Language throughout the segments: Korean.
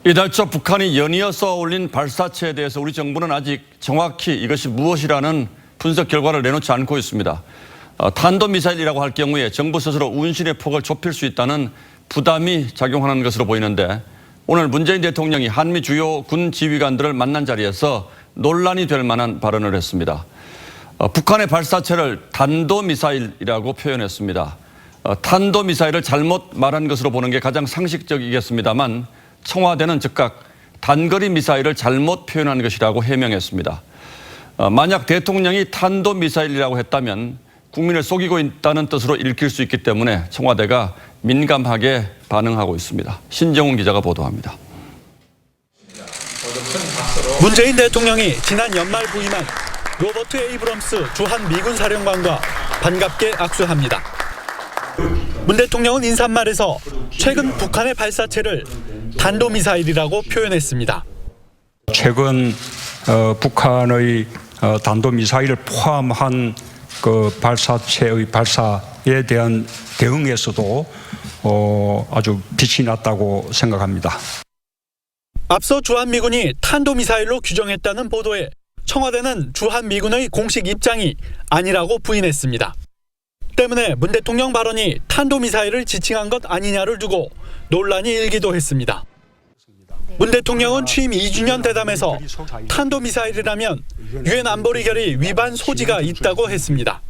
이달 초 북한이 연이어서 올린 발사체에 대해서 우리 정부는 아직 정확히 이것이 무엇이라는 분석 결과를 내놓지 않고 있습니다. 탄도미사일이라고 할 경우에 정부 스스로 운신의 폭을 좁힐 수 있다는 부담이 작용하는 것으로 보이는데, 오늘 문재인 대통령이 한미 주요 군 지휘관들을 만난 자리에서 논란이 될 만한 발언을 했습니다. 북한의 발사체를 탄도미사일이라고 표현했습니다. 탄도미사일을 잘못 말한 것으로 보는 게 가장 상식적이겠습니다만, 청와대는 즉각 단거리 미사일을 잘못 표현한 것이라고 해명했습니다. 만약 대통령이 탄도미사일이라고 했다면 국민을 속이고 있다는 뜻으로 읽힐 수 있기 때문에 청와대가 민감하게 반응하고 있습니다. 신정훈 기자가 보도합니다. 문재인 대통령이 지난 연말 부임한 로버트 에이브럼스 주한 미군 사령관과 반갑게 악수합니다. 문 대통령은 인사말에서 최근 북한의 발사체를 탄도미사일이라고 표현했습니다. 최근 북한의 탄도미사일을 포함한 그 발사체의 발사에 대한 대응에서도 아주 빛이 났다고 생각합니다. 앞서 주한미군이 탄도미사일로 규정했다는 보도에 청와대는 주한미군의 공식 입장이 아니라고 부인했습니다. 때문에 문 대통령 발언이 탄도미사일을 지칭한 것 아니냐를 두고 논란이 일기도 했습니다. 문 대통령은 취임 2주년 대담에서 탄도미사일이라면 유엔 안보리 결의 위반 소지가 있다고 했습니다.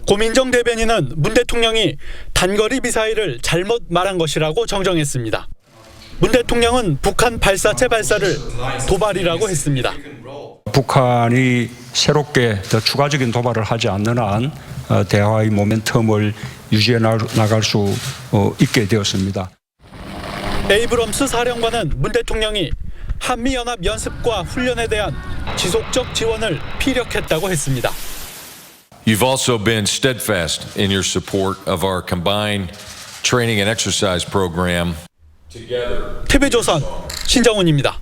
고민정 대변인은 문 대통령이 단거리 미사일을 잘못 말한 것이라고 정정했습니다. 문 대통령은 북한 발사체 발사를 도발이라고 했습니다. 북한이 새롭게 더 추가적인 도발을 하지 않는 한 대화의 모멘텀을 유지해 나갈 수 있게 되었습니다. 에이브럼스 사령관은 문 대통령이 한미연합 연습과 훈련에 대한 지속적 지원을 피력했다고 했습니다. You've also been steadfast in your support of our combined training and exercise program. TV조선 신정훈입니다.